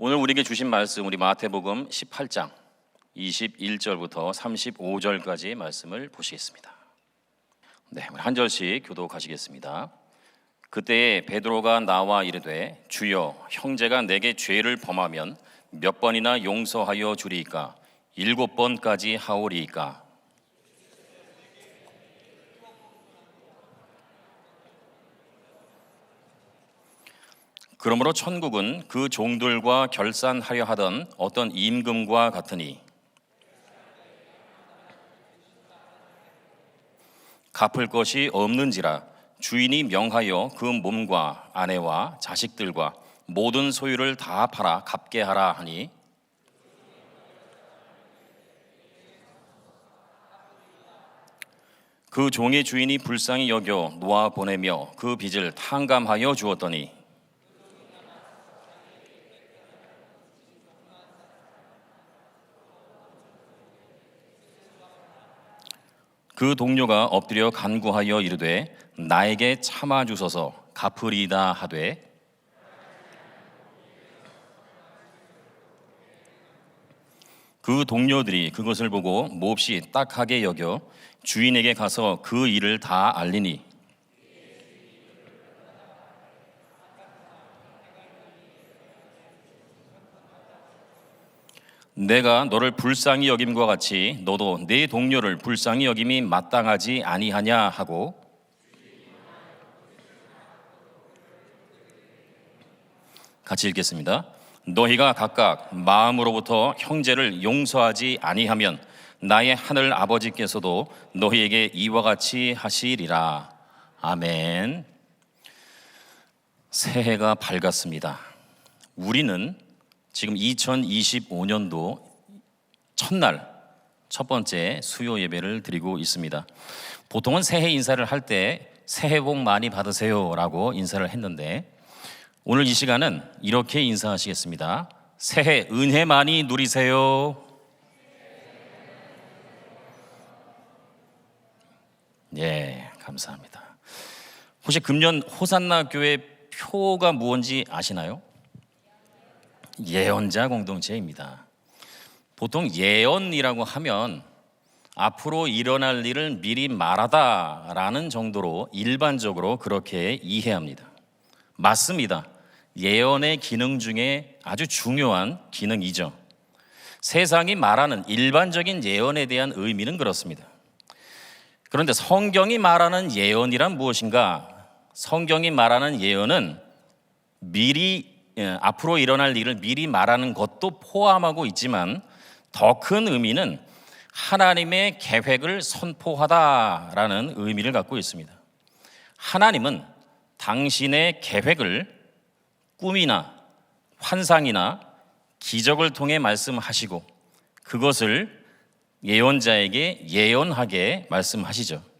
오늘 우리에게 주신 말씀, 우리 마태복음 18장 21절부터 35절까지 말씀을 보시겠습니다. 네, 한 절씩 교독하시겠습니다. 그때에 베드로가 나와 이르되 주여, 형제가 내게 죄를 범하면 몇 번이나 용서하여 주리이까? 7번까지 하오리이까? 그러므로 천국은 그 종들과 결산하려 하던 어떤 임금과 같으니 갚을 것이 없는지라 주인이 명하여 그 몸과 아내와 자식들과 모든 소유를 다 팔아 갚게 하라 하니, 그 종의 주인이 불쌍히 여겨 놓아 보내며 그 빚을 탕감하여 주었더니 그 동료가 엎드려 간구하여 이르되 나에게 참아 주소서, 갚으리이다 하되, 그 동료들이 그것을 보고 몹시 딱하게 여겨 주인에게 가서 그 일을 다 알리니, 내가 너를 불쌍히 여김과 같이 너도 네 동료를 불쌍히 여김이 마땅하지 아니하냐 하고, 같이 읽겠습니다. 너희가 각각 마음으로부터 형제를 용서하지 아니하면 나의 하늘 아버지께서도 너희에게 이와 같이 하시리라. 아멘. 새해가 밝았습니다. 우리는 지금 2025년도 첫날 첫 번째 수요 예배를 드리고 있습니다. 보통은 새해 인사를 할 때 새해 복 많이 받으세요 라고 인사를 했는데, 오늘 이 시간은 이렇게 인사하시겠습니다. 새해 은혜 많이 누리세요. 네, 감사합니다. 혹시 금년 호산나 교회 표가 무엇인지 아시나요? 예언자 공동체입니다. 보통 예언이라고 하면 앞으로 일어날 일을 미리 말하다라는 정도로 일반적으로 그렇게 이해합니다. 맞습니다. 예언의 기능 중에 아주 중요한 기능이죠. 세상이 말하는 일반적인 예언에 대한 의미는 그렇습니다. 그런데 성경이 말하는 예언이란 무엇인가? 성경이 말하는 예언은 앞으로 일어날 일을 미리 말하는 것도 포함하고 있지만, 더 큰 의미는 하나님의 계획을 선포하다라는 의미를 갖고 있습니다. 하나님은 당신의 계획을 꿈이나 환상이나 기적을 통해 말씀하시고 그것을 예언자에게 예언하게 말씀하시죠.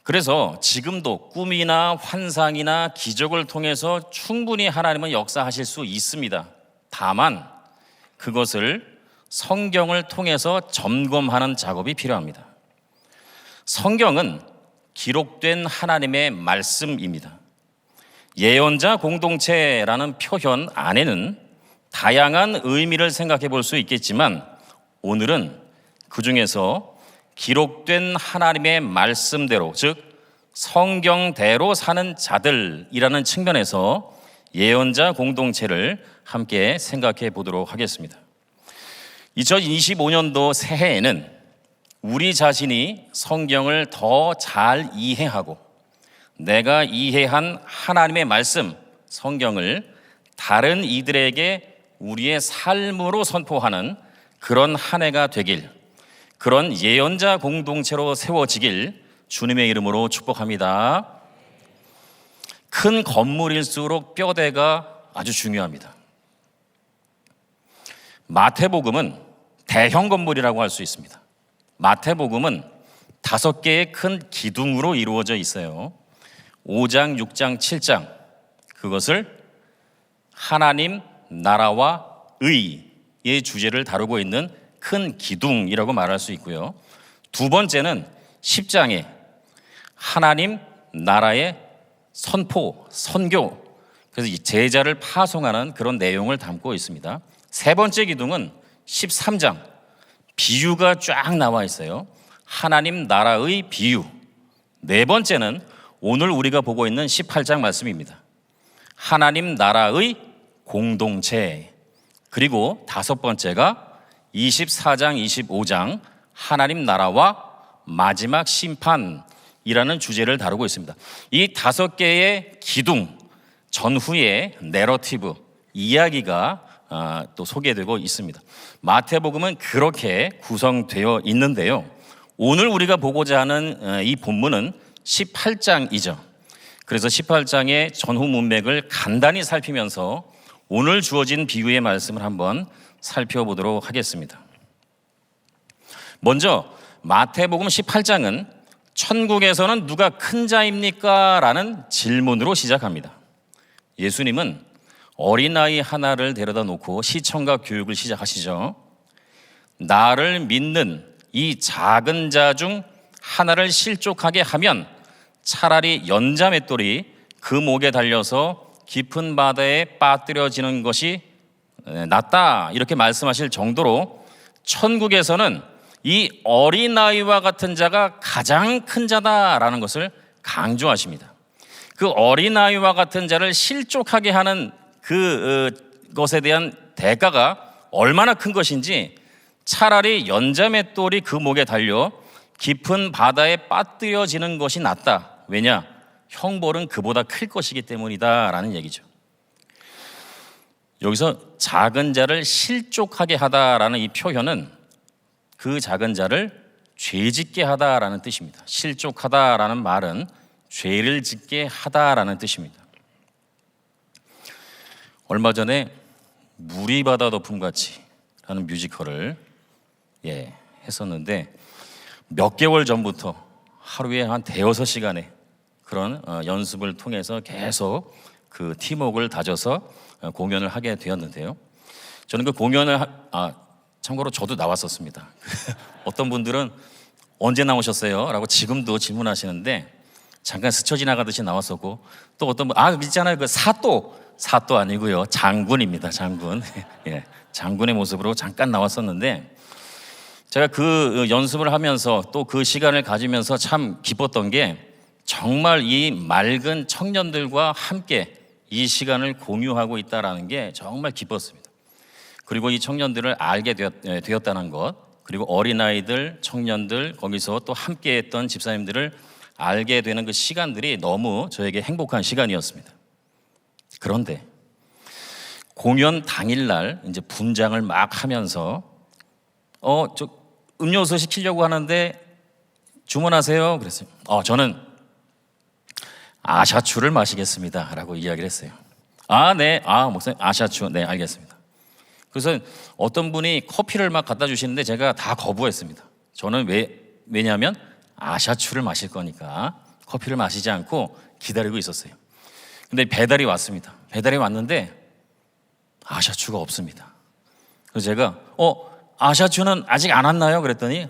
그래서 지금도 꿈이나 환상이나 기적을 통해서 충분히 하나님은 역사하실 수 있습니다. 다만 그것을 성경을 통해서 점검하는 작업이 필요합니다. 성경은 기록된 하나님의 말씀입니다. 예언자 공동체라는 표현 안에는 다양한 의미를 생각해 볼 수 있겠지만, 오늘은 그 중에서 기록된 하나님의 말씀대로, 즉 성경대로 사는 자들이라는 측면에서 예언자 공동체를 함께 생각해 보도록 하겠습니다. 2025년도 새해에는 우리 자신이 성경을 더 잘 이해하고 내가 이해한 하나님의 말씀, 성경을 다른 이들에게 우리의 삶으로 선포하는 그런 한 해가 되길, 그런 예언자 공동체로 세워지길 주님의 이름으로 축복합니다. 큰 건물일수록 뼈대가 아주 중요합니다. 마태복음은 대형 건물이라고 할 수 있습니다. 마태복음은 5개의 큰 기둥으로 이루어져 있어요. 5장, 6장, 7장, 그것을 하나님, 나라와 의의 주제를 다루고 있는 큰 기둥이라고 말할 수 있고요. 두 번째는 10장에 하나님 나라의 선포, 선교, 그래서 이 제자를 파송하는 그런 내용을 담고 있습니다. 세 번째 기둥은 13장 비유가 쫙 나와 있어요. 하나님 나라의 비유. 네 번째는 오늘 우리가 보고 있는 18장 말씀입니다. 하나님 나라의 공동체. 그리고 다섯 번째가 24장, 25장 하나님 나라와 마지막 심판이라는 주제를 다루고 있습니다. 이 다섯 개의 기둥 전후에 내러티브, 이야기가 또 소개되고 있습니다. 마태복음은 그렇게 구성되어 있는데요. 오늘 우리가 보고자 하는 이 본문은 18장이죠. 그래서 18장의 전후 문맥을 간단히 살피면서 오늘 주어진 비유의 말씀을 한번 살펴보도록 하겠습니다. 먼저 마태복음 18장은 천국에서는 누가 큰 자입니까? 라는 질문으로 시작합니다. 예수님은 어린아이 하나를 데려다 놓고 시청과 교육을 시작하시죠. 나를 믿는 이 작은 자 중 하나를 실족하게 하면 차라리 연자맷돌이 그 목에 달려서 깊은 바다에 빠뜨려지는 것이 낫다, 이렇게 말씀하실 정도로 천국에서는 이 어린아이와 같은 자가 가장 큰 자다라는 것을 강조하십니다. 그 어린아이와 같은 자를 실족하게 하는 그것에 대한 대가가 얼마나 큰 것인지 차라리 연자맷돌이 그 목에 달려 깊은 바다에 빠뜨려지는 것이 낫다. 왜냐? 형벌은 그보다 클 것이기 때문이다라는 얘기죠. 여기서 작은 자를 실족하게 하다라는 이 표현은 그 작은 자를 죄짓게 하다라는 뜻입니다. 실족하다라는 말은 죄를 짓게 하다라는 뜻입니다. 얼마 전에 물이 바다 덮음같이라는 뮤지컬을 했었는데 몇 개월 전부터 하루에 한 대여섯 시간의 그런 연습을 통해서 계속 그 팀워크를 다져서 공연을 하게 되었는데요. 저는 그 공연을 참고로 저도 나왔었습니다. 어떤 분들은 언제 나오셨어요? 라고 지금도 질문하시는데 잠깐 스쳐 지나가듯이 나왔었고, 또 어떤 분 있잖아요, 그 사또 아니고요, 장군입니다. 장군. 장군의 모습으로 잠깐 나왔었는데 제가 그 연습을 하면서 또 그 시간을 가지면서 참 기뻤던 게 정말 이 맑은 청년들과 함께 이 시간을 공유하고 있다는 게 정말 기뻤습니다. 그리고 이 청년들을 알게 되었다는 것, 그리고 어린아이들, 청년들, 거기서 또 함께했던 집사님들을 알게 되는 그 시간들이 너무 저에게 행복한 시간이었습니다. 그런데 공연 당일날 이제 분장을 막 하면서 저 음료수 시키려고 하는데 주문하세요. 그랬어요. 저는 아샤추를 마시겠습니다 라고 이야기를 했어요. 네. 목사님 아샤추, 네, 알겠습니다. 그래서 어떤 분이 커피를 막 갖다 주시는데 제가 다 거부했습니다. 저는 왜냐하면 아샤추를 마실 거니까 커피를 마시지 않고 기다리고 있었어요. 근데 배달이 왔습니다. 배달이 왔는데 아샤추가 없습니다. 그래서 제가 아샤추는 아직 안 왔나요? 그랬더니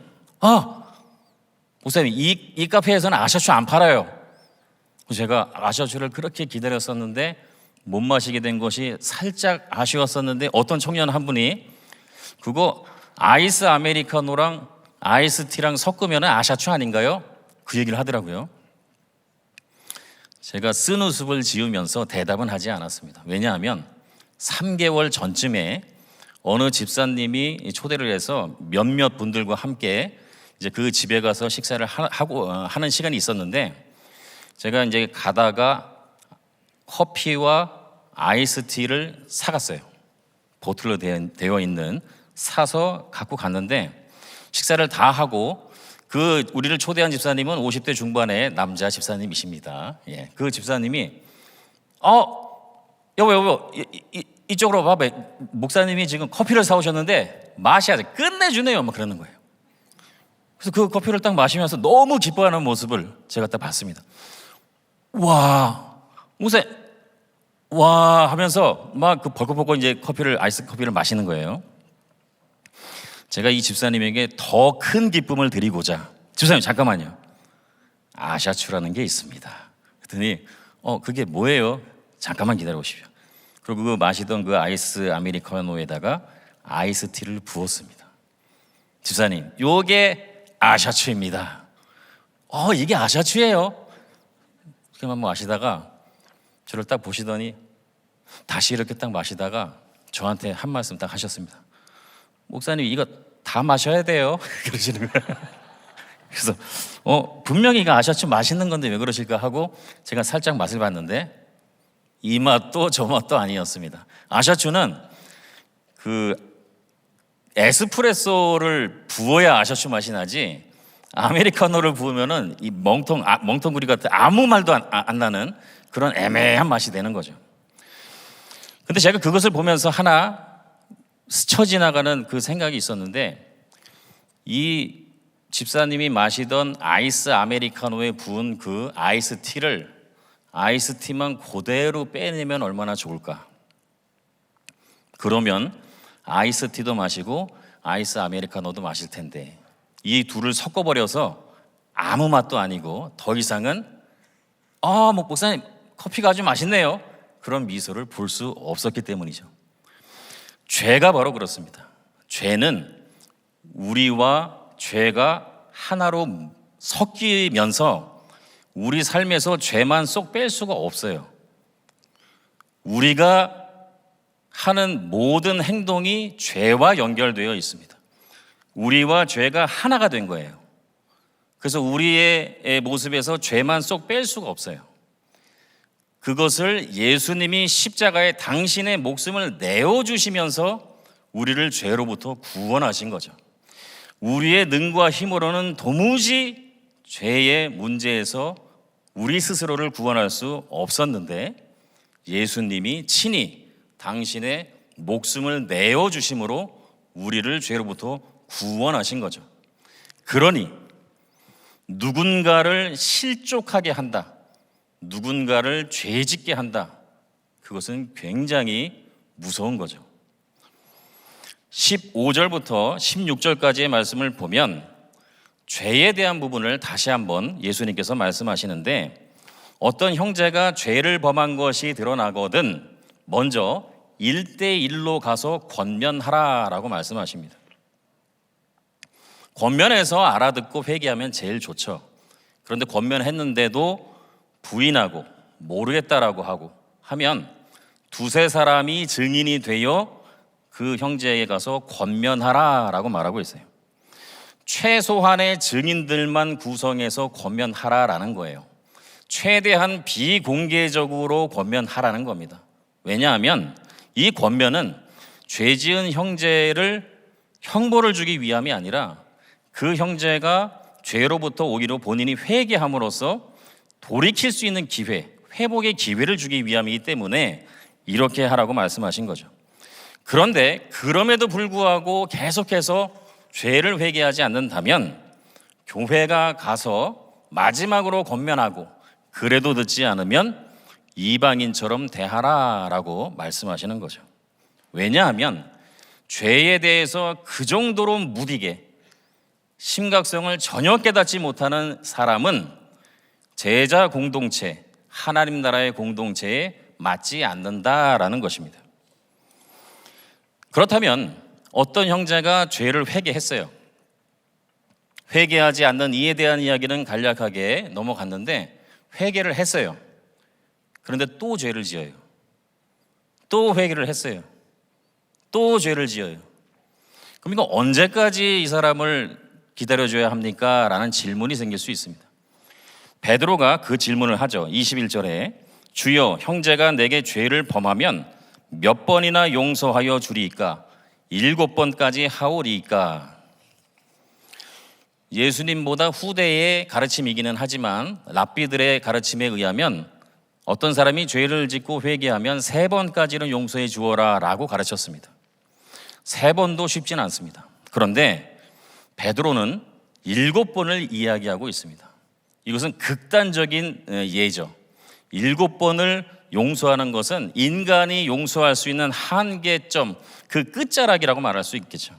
목사님 이 카페에서는 아샤추 안 팔아요. 제가 아샤추를 그렇게 기다렸었는데 못 마시게 된 것이 살짝 아쉬웠었는데 어떤 청년 한 분이 그거 아이스 아메리카노랑 아이스티랑 섞으면 아샤추 아닌가요? 그 얘기를 하더라고요. 제가 쓴웃음을 지으면서 대답은 하지 않았습니다. 왜냐하면 3개월 전쯤에 어느 집사님이 초대를 해서 몇몇 분들과 함께 이제 그 집에 가서 식사를 하는 시간이 있었는데 제가 이제 가다가 커피와 아이스티를 사갔어요. 보틀로 되어 있는 사서 갖고 갔는데 식사를 다 하고 우리를 초대한 집사님은 50대 중반의 남자 집사님이십니다. 그 집사님이 여보 이쪽으로 와봐. 목사님이 지금 커피를 사오셨는데 마셔야지. 끝내주네요. 막 그러는 거예요. 그래서 그 커피를 딱 마시면서 너무 기뻐하는 모습을 제가 딱 봤습니다. 와, 목사님, 와 하면서 막 그 벌컥벌컥 이제 아이스 커피를 마시는 거예요. 제가 이 집사님에게 더 큰 기쁨을 드리고자, 집사님 잠깐만요, 아샤추라는 게 있습니다. 그랬더니 그게 뭐예요? 잠깐만 기다려보십시오. 그리고 그 마시던 그 아이스 아메리카노에다가 아이스티를 부었습니다. 집사님, 요게 아샤추입니다. 이게 아샤추예요? 그렇게만 마시다가 저를 딱 보시더니 다시 이렇게 딱 마시다가 저한테 한 말씀 딱 하셨습니다. 목사님, 이거 다 마셔야 돼요. 그러시는 거예요. 그래서 분명히 이거 아샤추 맛있는 건데 왜 그러실까 하고 제가 살짝 맛을 봤는데 이 맛도 저 맛도 아니었습니다. 아샤추는 그 에스프레소를 부어야 아샤추 맛이 나지, 아메리카노를 부으면은 이 멍텅구리 같은 아무 말도 안 나는 그런 애매한 맛이 되는 거죠. 근데 제가 그것을 보면서 하나 스쳐 지나가는 그 생각이 있었는데, 이 집사님이 마시던 아이스 아메리카노에 부은 그 아이스티만 그대로 빼내면 얼마나 좋을까. 그러면 아이스티도 마시고 아이스 아메리카노도 마실 텐데 이 둘을 섞어버려서 아무 맛도 아니고 더 이상은 목사님 커피가 아주 맛있네요, 그런 미소를 볼 수 없었기 때문이죠. 죄가 바로 그렇습니다. 죄는 우리와 죄가 하나로 섞이면서 우리 삶에서 죄만 쏙 뺄 수가 없어요. 우리가 하는 모든 행동이 죄와 연결되어 있습니다. 우리와 죄가 하나가 된 거예요. 그래서 우리의 모습에서 죄만 쏙 뺄 수가 없어요. 그것을 예수님이 십자가에 당신의 목숨을 내어주시면서 우리를 죄로부터 구원하신 거죠. 우리의 능과 힘으로는 도무지 죄의 문제에서 우리 스스로를 구원할 수 없었는데 예수님이 친히 당신의 목숨을 내어주심으로 우리를 죄로부터 구원하신 거죠. 그러니 누군가를 실족하게 한다, 누군가를 죄짓게 한다, 그것은 굉장히 무서운 거죠. 15절부터 16절까지의 말씀을 보면 죄에 대한 부분을 다시 한번 예수님께서 말씀하시는데, 어떤 형제가 죄를 범한 것이 드러나거든 먼저 1대1로 가서 권면하라라고 말씀하십니다. 권면해서 알아듣고 회개하면 제일 좋죠. 그런데 권면했는데도 부인하고 모르겠다라고 하고 하면 두세 사람이 증인이 되어 그 형제에 가서 권면하라라고 말하고 있어요. 최소한의 증인들만 구성해서 권면하라라는 거예요. 최대한 비공개적으로 권면하라는 겁니다. 왜냐하면 이 권면은 죄 지은 형제를 형벌을 주기 위함이 아니라 그 형제가 죄로부터 오히려 본인이 회개함으로써 돌이킬 수 있는 기회, 회복의 기회를 주기 위함이기 때문에 이렇게 하라고 말씀하신 거죠. 그런데 그럼에도 불구하고 계속해서 죄를 회개하지 않는다면 교회가 가서 마지막으로 권면하고 그래도 듣지 않으면 이방인처럼 대하라라고 말씀하시는 거죠. 왜냐하면 죄에 대해서 그 정도로 무디게 심각성을 전혀 깨닫지 못하는 사람은 제자 공동체, 하나님 나라의 공동체에 맞지 않는다라는 것입니다. 그렇다면 어떤 형제가 죄를 회개했어요. 회개하지 않는 이에 대한 이야기는 간략하게 넘어갔는데 회개를 했어요. 그런데 또 죄를 지어요. 또 회개를 했어요. 또 죄를 지어요. 그럼 이거 언제까지 이 사람을 기다려줘야 합니까? 라는 질문이 생길 수 있습니다. 베드로가 그 질문을 하죠. 21절에 주여, 형제가 내게 죄를 범하면 몇 번이나 용서하여 주리이까? 7번까지 하오리이까? 예수님보다 후대의 가르침이기는 하지만 랍비들의 가르침에 의하면 어떤 사람이 죄를 짓고 회개하면 3번까지는 용서해 주어라 라고 가르쳤습니다. 3번도 쉽지는 않습니다. 그런데 베드로는 7번을 이야기하고 있습니다. 이것은 극단적인 예죠. 7번을 용서하는 것은 인간이 용서할 수 있는 한계점, 그 끝자락이라고 말할 수 있겠죠.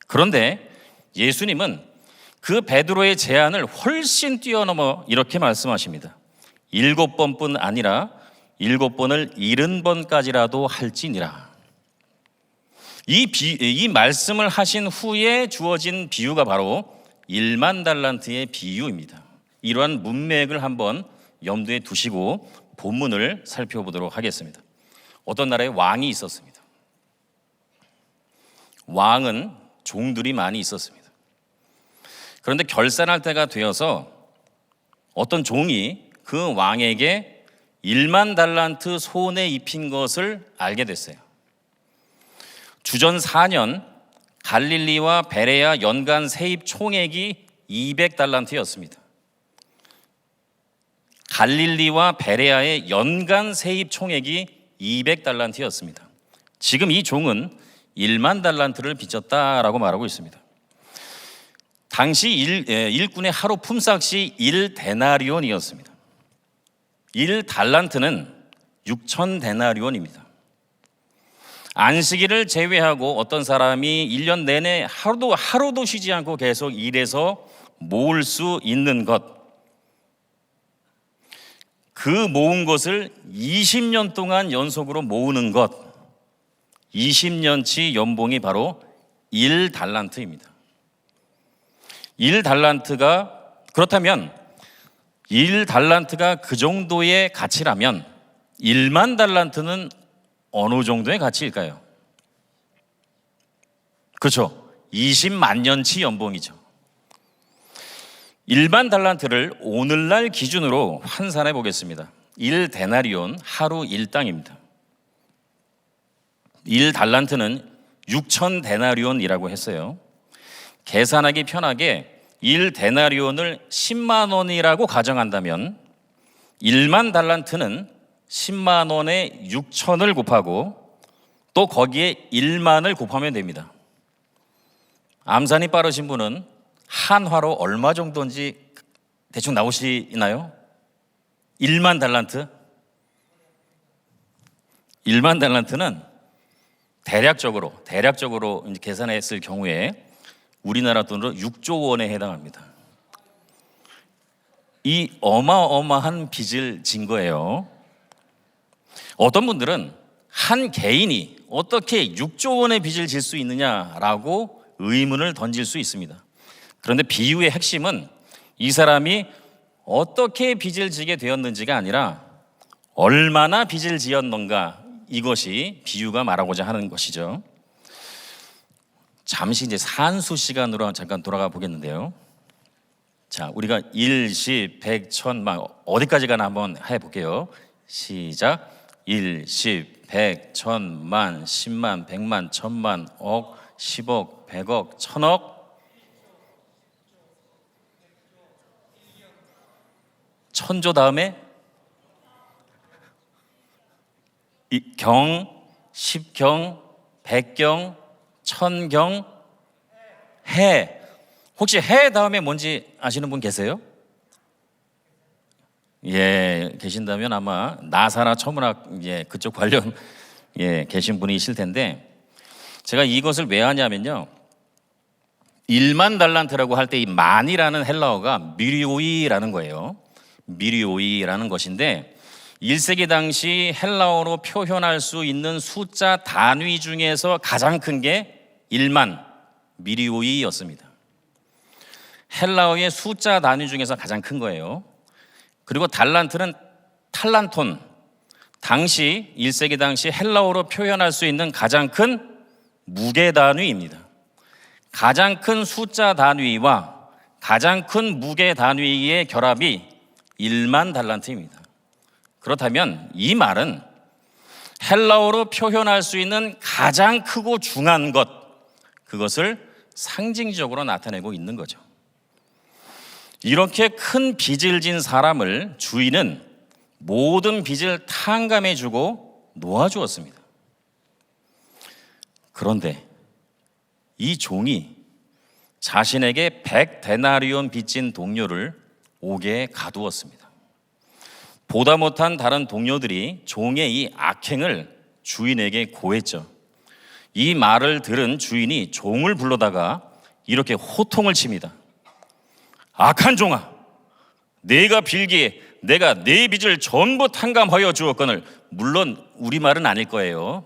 그런데 예수님은 그 베드로의 제안을 훨씬 뛰어넘어 이렇게 말씀하십니다. 7번뿐 아니라 7번을 70번까지라도 할지니라. 이 말씀을 하신 후에 주어진 비유가 바로 1만 달란트의 비유입니다. 이러한 문맥을 한번 염두에 두시고 본문을 살펴보도록 하겠습니다. 어떤 나라에 왕이 있었습니다. 왕은 종들이 많이 있었습니다. 그런데 결산할 때가 되어서 어떤 종이 그 왕에게 1만 달란트 손에 입힌 것을 알게 됐어요. 주전 4년 갈릴리와 베레아 연간 세입 총액이 200달란트였습니다. 갈릴리와 베레아의 연간 세입 총액이 200달란트였습니다. 지금 이 종은 1만 달란트를 빚졌다라고 말하고 있습니다. 당시 일꾼의 하루 품삯이 1데나리온이었습니다. 1달란트는 6,000데나리온입니다. 안식일을 제외하고 어떤 사람이 1년 내내 하루도 쉬지 않고 계속 일해서 모을 수 있는 것, 그 모은 것을 20년 동안 연속으로 모으는 것, 20년치 연봉이 바로 1달란트입니다. 1달란트가 그렇다면 1달란트가 그 정도의 가치라면 1만 달란트는 어느 정도의 가치일까요? 그렇죠. 20만 년치 연봉이죠. 1만 달란트를 오늘날 기준으로 환산해 보겠습니다. 1데나리온 하루 일당입니다. 1달란트는 6,000데나리온이라고 했어요. 계산하기 편하게 1데나리온을 10만 원이라고 가정한다면 1만 달란트는 10만 원에 6천을 곱하고 또 거기에 1만을 곱하면 됩니다. 암산이 빠르신 분은 한화로 얼마 정도인지 대충 나오시나요? 1만 달란트? 1만 달란트는 대략적으로 계산했을 경우에 우리나라 돈으로 6조 원에 해당합니다. 이 어마어마한 빚을 진 거예요. 어떤 분들은 한 개인이 어떻게 6조 원의 빚을 질 수 있느냐라고 의문을 던질 수 있습니다. 그런데 비유의 핵심은 이 사람이 어떻게 빚을 지게 되었는지가 아니라 얼마나 빚을 지었는가, 이것이 비유가 말하고자 하는 것이죠. 잠시 이제 산수 시간으로 잠깐 돌아가 보겠는데요. 자, 우리가 1, 10, 100, 1000만 어디까지 가나 한번 해볼게요. 시작. 1, 10, 100, 1000만, 10만, 100만, 1000만, 억, 10억, 100억, 1000억, 천조 다음에 경, 십경, 백경, 천경, 해. 혹시 해 다음에 뭔지 아시는 분 계세요? 예, 계신다면 아마 나사나 천문학 그쪽 관련 계신 분이실 텐데, 제가 이것을 왜 하냐면요, 1만 달란트라고 할 때 이 만이라는 헬라어가 미리오이라는 거예요. 미리오이라는 것인데 1세기 당시 헬라어로 표현할 수 있는 숫자 단위 중에서 가장 큰 게 1만 미리오이였습니다. 헬라어의 숫자 단위 중에서 가장 큰 거예요. 그리고 달란트는 탈란톤, 당시 1세기 당시 헬라어로 표현할 수 있는 가장 큰 무게 단위입니다. 가장 큰 숫자 단위와 가장 큰 무게 단위의 결합이 1만 달란트입니다. 그렇다면 이 말은 헬라어로 표현할 수 있는 가장 크고 중한 것, 그것을 상징적으로 나타내고 있는 거죠. 이렇게 큰 빚을 진 사람을 주인은 모든 빚을 탕감해주고 놓아주었습니다. 그런데 이 종이 자신에게 100데나리온 빚진 동료를 옥에 가두었습니다. 보다 못한 다른 동료들이 종의 이 악행을 주인에게 고했죠. 이 말을 들은 주인이 종을 불러다가 이렇게 호통을 칩니다. 악한 종아, 내가 빌기에 내가 네 빚을 전부 탕감하여 주었거늘, 물론 우리말은 아닐 거예요.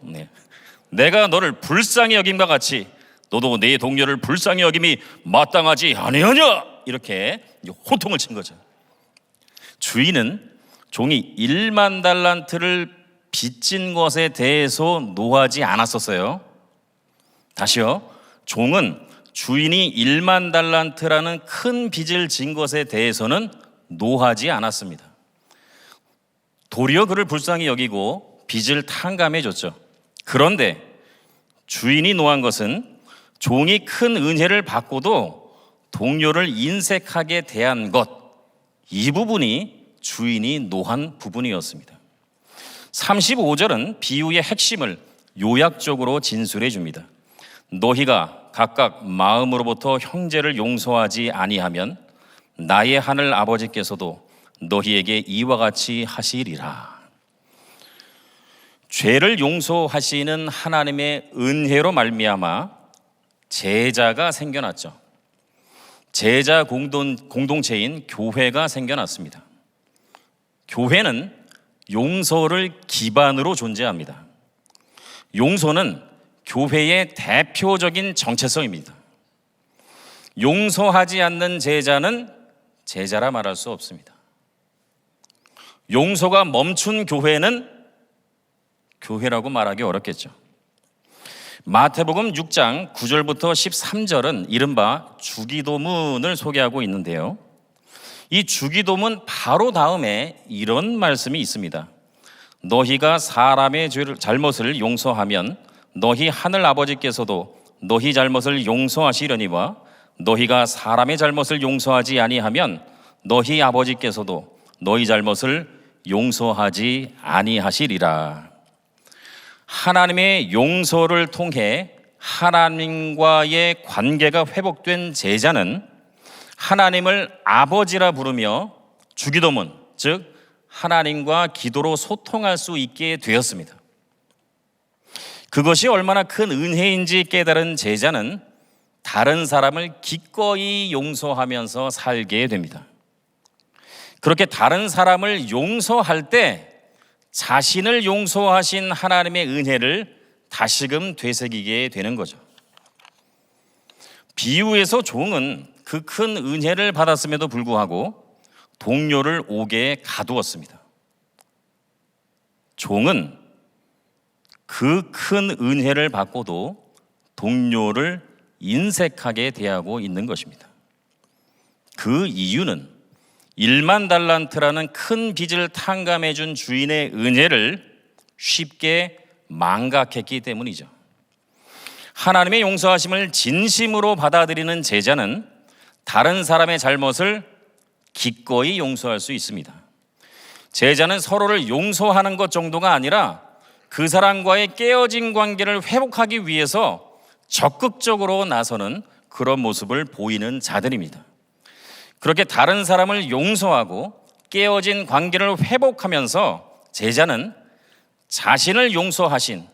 내가 너를 불쌍히 여김과 같이 너도 네 동료를 불쌍히 여김이 마땅하지 아니하냐, 이렇게 호통을 친 거죠. 주인은 종이 1만 달란트를 빚진 것에 대해서 노하지 않았었어요. 다시요, 종은 주인이 1만 달란트라는 큰 빚을 진 것에 대해서는 노하지 않았습니다. 도리어 그를 불쌍히 여기고 빚을 탕감해 줬죠. 그런데 주인이 노한 것은 종이 큰 은혜를 받고도 동료를 인색하게 대한 것, 이 부분이 주인이 노한 부분이었습니다. 35절은 비유의 핵심을 요약적으로 진술해 줍니다. 너희가 각각 마음으로부터 형제를 용서하지 아니하면 나의 하늘 아버지께서도 너희에게 이와 같이 하시리라. 죄를 용서하시는 하나님의 은혜로 말미암아 제자가 생겨났죠. 제자 공동체인 교회가 생겨났습니다. 교회는 용서를 기반으로 존재합니다. 용서는 교회의 대표적인 정체성입니다. 용서하지 않는 제자는 제자라 말할 수 없습니다. 용서가 멈춘 교회는 교회라고 말하기 어렵겠죠. 마태복음 6장 9절부터 13절은 이른바 주기도문을 소개하고 있는데요, 이 주기도문 바로 다음에 이런 말씀이 있습니다. 너희가 사람의 잘못을 용서하면 너희 하늘 아버지께서도 너희 잘못을 용서하시려니와 너희가 사람의 잘못을 용서하지 아니하면 너희 아버지께서도 너희 잘못을 용서하지 아니하시리라. 하나님의 용서를 통해 하나님과의 관계가 회복된 제자는 하나님을 아버지라 부르며 주기도문, 즉 하나님과 기도로 소통할 수 있게 되었습니다. 그것이 얼마나 큰 은혜인지 깨달은 제자는 다른 사람을 기꺼이 용서하면서 살게 됩니다. 그렇게 다른 사람을 용서할 때 자신을 용서하신 하나님의 은혜를 다시금 되새기게 되는 거죠. 비유에서 종은 그 큰 은혜를 받았음에도 불구하고 동료를 옥에 가두었습니다. 종은 그 큰 은혜를 받고도 동료를 인색하게 대하고 있는 것입니다. 그 이유는 1만 달란트라는 큰 빚을 탕감해 준 주인의 은혜를 쉽게 망각했기 때문이죠. 하나님의 용서하심을 진심으로 받아들이는 제자는 다른 사람의 잘못을 기꺼이 용서할 수 있습니다. 제자는 서로를 용서하는 것 정도가 아니라 그 사람과의 깨어진 관계를 회복하기 위해서 적극적으로 나서는 그런 모습을 보이는 자들입니다. 그렇게 다른 사람을 용서하고 깨어진 관계를 회복하면서 제자는 자신을 용서하신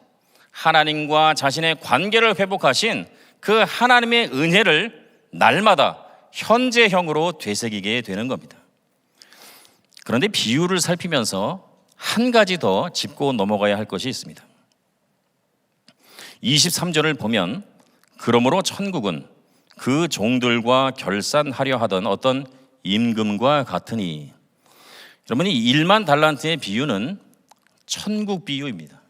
하나님과 자신의 관계를 회복하신 그 하나님의 은혜를 날마다 현재형으로 되새기게 되는 겁니다. 그런데 비유를 살피면서 한 가지 더 짚고 넘어가야 할 것이 있습니다. 23절을 보면 그러므로 천국은 그 종들과 결산하려 하던 어떤 임금과 같으니, 여러분, 이 1만 달란트의 비유는 천국 비유입니다.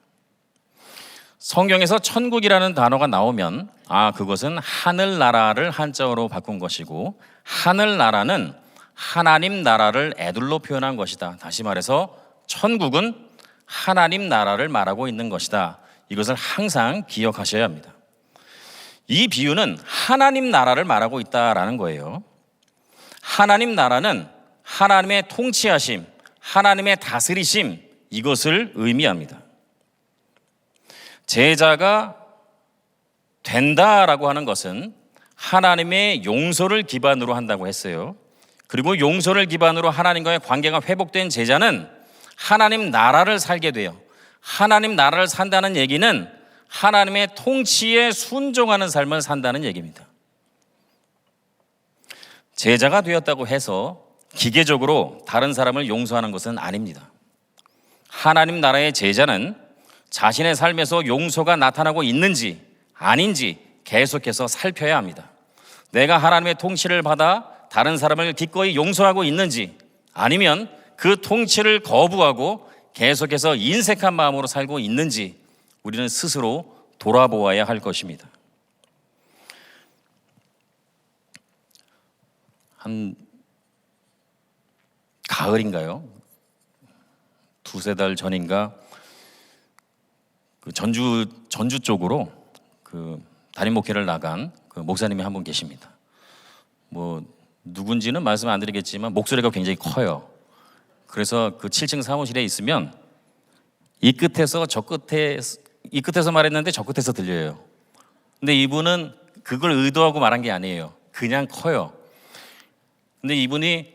성경에서 천국이라는 단어가 나오면 그것은 하늘나라를 한자어로 바꾼 것이고, 하늘나라는 하나님 나라를 애둘러 표현한 것이다. 다시 말해서 천국은 하나님 나라를 말하고 있는 것이다. 이것을 항상 기억하셔야 합니다. 이 비유는 하나님 나라를 말하고 있다라는 거예요. 하나님 나라는 하나님의 통치하심, 하나님의 다스리심, 이것을 의미합니다. 제자가 된다라고 하는 것은 하나님의 용서를 기반으로 한다고 했어요. 그리고 용서를 기반으로 하나님과의 관계가 회복된 제자는 하나님 나라를 살게 돼요. 하나님 나라를 산다는 얘기는 하나님의 통치에 순종하는 삶을 산다는 얘기입니다. 제자가 되었다고 해서 기계적으로 다른 사람을 용서하는 것은 아닙니다. 하나님 나라의 제자는 자신의 삶에서 용서가 나타나고 있는지 아닌지 계속해서 살펴야 합니다. 내가 하나님의 통치를 받아 다른 사람을 기꺼이 용서하고 있는지, 아니면 그 통치를 거부하고 계속해서 인색한 마음으로 살고 있는지 우리는 스스로 돌아보아야 할 것입니다. 한 가을인가요? 두세 달 전인가 그 전주 쪽으로 그 담임 목회를 나간 그 목사님이 한 분 계십니다. 뭐 누군지는 말씀 안 드리겠지만 목소리가 굉장히 커요. 그래서 그 7층 사무실에 있으면 이 끝에서 저 끝에, 이 끝에서 말했는데 저 끝에서 들려요. 근데 이분은 그걸 의도하고 말한 게 아니에요. 그냥 커요. 근데 이분이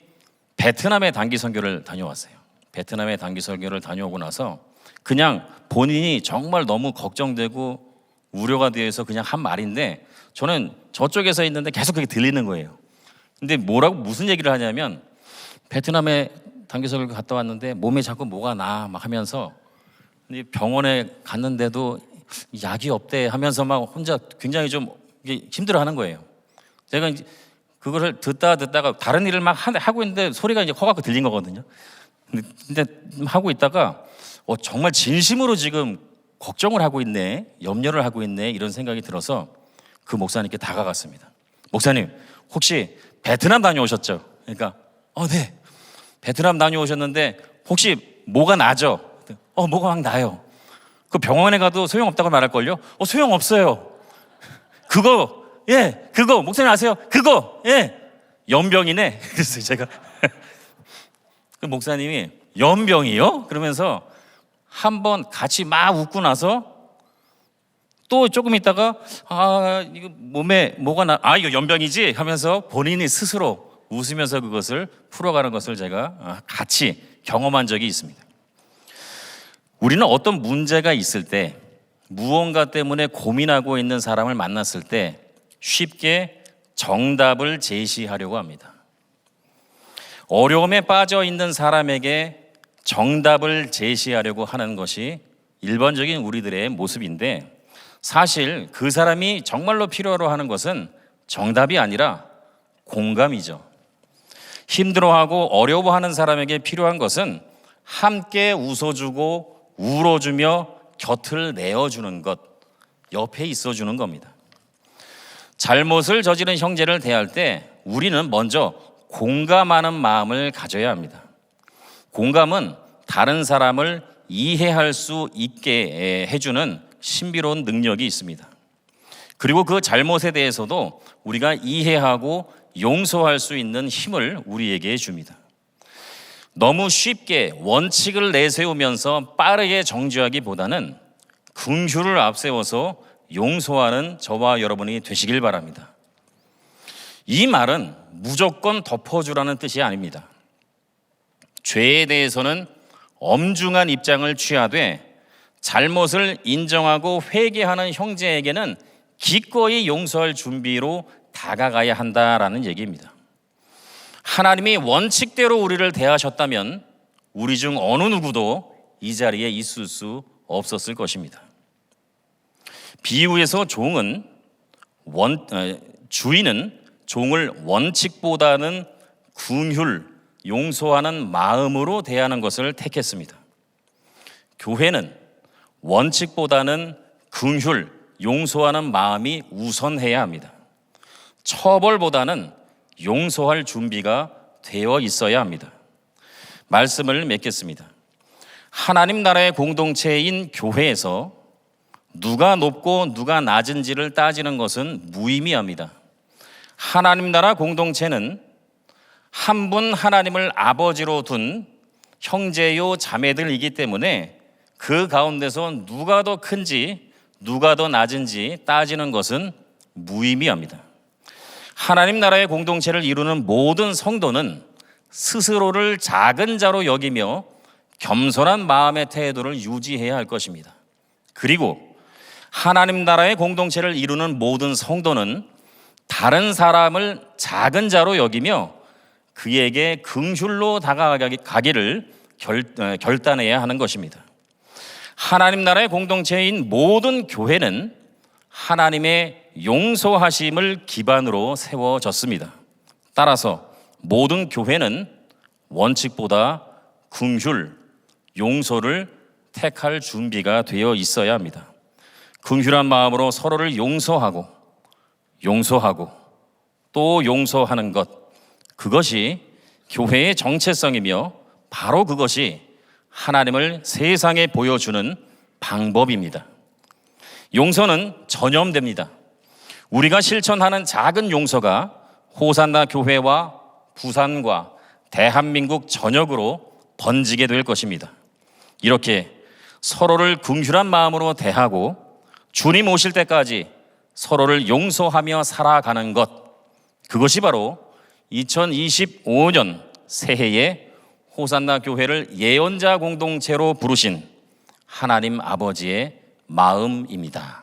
베트남에 단기 선교를 다녀왔어요. 베트남에 단기 선교를 다녀오고 나서 그냥 본인이 정말 너무 걱정되고 우려가 되어서 그냥 한 말인데, 저는 저쪽에서 있는데 계속 그게 들리는 거예요. 근데 무슨 얘기를 하냐면, 베트남에 단기 선교를 갔다 왔는데 몸에 자꾸 뭐가 나 막 하면서, 근데 병원에 갔는데도 약이 없대 하면서 막 혼자 굉장히 좀 힘들어하는 거예요. 제가 이제 그거를 듣다가 다른 일을 막 하고 있는데 소리가 이제 커갖고 들린 거거든요. 근데 하고 있다가 정말 진심으로 지금 걱정을 하고 있네, 염려를 하고 있네, 이런 생각이 들어서 그 목사님께 다가갔습니다. 목사님, 혹시 베트남 다녀오셨죠? 그러니까 네, 베트남 다녀오셨는데 혹시 뭐가 나죠? 뭐가 막 나요. 그 병원에 가도 소용없다고 말할걸요? 소용없어요. 그거 목사님 아세요? 그거 연병이네. 그래서 제가 그 목사님이 연병이요? 그러면서 한번 같이 막 웃고 나서 또 조금 있다가 이거 몸에 뭐가 이거 연병이지 하면서 본인이 스스로 웃으면서 그것을 풀어가는 것을 제가 같이 경험한 적이 있습니다. 우리는 어떤 문제가 있을 때, 무언가 때문에 고민하고 있는 사람을 만났을 때 쉽게 정답을 제시하려고 합니다. 어려움에 빠져 있는 사람에게 정답을 제시하려고 하는 것이 일반적인 우리들의 모습인데, 사실 그 사람이 정말로 필요로 하는 것은 정답이 아니라 공감이죠. 힘들어하고 어려워하는 사람에게 필요한 것은 함께 웃어주고 울어주며 곁을 내어주는 것, 옆에 있어주는 겁니다. 잘못을 저지른 형제를 대할 때 우리는 먼저 공감하는 마음을 가져야 합니다. 공감은 다른 사람을 이해할 수 있게 해주는 신비로운 능력이 있습니다. 그리고 그 잘못에 대해서도 우리가 이해하고 용서할 수 있는 힘을 우리에게 줍니다. 너무 쉽게 원칙을 내세우면서 빠르게 정죄하기보다는 긍휼을 앞세워서 용서하는 저와 여러분이 되시길 바랍니다. 이 말은 무조건 덮어주라는 뜻이 아닙니다. 죄에 대해서는 엄중한 입장을 취하되 잘못을 인정하고 회개하는 형제에게는 기꺼이 용서할 준비로 다가가야 한다라는 얘기입니다. 하나님이 원칙대로 우리를 대하셨다면 우리 중 어느 누구도 이 자리에 있을 수 없었을 것입니다. 비유에서 주인은 종을 원칙보다는 긍휼, 용서하는 마음으로 대하는 것을 택했습니다. 교회는 원칙보다는 긍휼, 용서하는 마음이 우선해야 합니다. 처벌보다는 용서할 준비가 되어 있어야 합니다. 말씀을 맺겠습니다. 하나님 나라의 공동체인 교회에서 누가 높고 누가 낮은지를 따지는 것은 무의미합니다. 하나님 나라 공동체는 한 분 하나님을 아버지로 둔 형제요 자매들이기 때문에 그 가운데서 누가 더 큰지 누가 더 낮은지 따지는 것은 무의미합니다. 하나님 나라의 공동체를 이루는 모든 성도는 스스로를 작은 자로 여기며 겸손한 마음의 태도를 유지해야 할 것입니다. 그리고 하나님 나라의 공동체를 이루는 모든 성도는 다른 사람을 작은 자로 여기며 그에게 긍휼로 다가가기를 결단해야 하는 것입니다. 하나님 나라의 공동체인 모든 교회는 하나님의 용서하심을 기반으로 세워졌습니다. 따라서 모든 교회는 원칙보다 긍휼, 용서를 택할 준비가 되어 있어야 합니다. 긍휼한 마음으로 서로를 용서하고 또 용서하는 것, 그것이 교회의 정체성이며 바로 그것이 하나님을 세상에 보여주는 방법입니다. 용서는 전염됩니다. 우리가 실천하는 작은 용서가 호산나 교회와 부산과 대한민국 전역으로 번지게 될 것입니다. 이렇게 서로를 긍휼한 마음으로 대하고 주님 오실 때까지 서로를 용서하며 살아가는 것, 그것이 바로 2025년 새해에 호산나 교회를 예언자 공동체로 부르신 하나님 아버지의 마음입니다.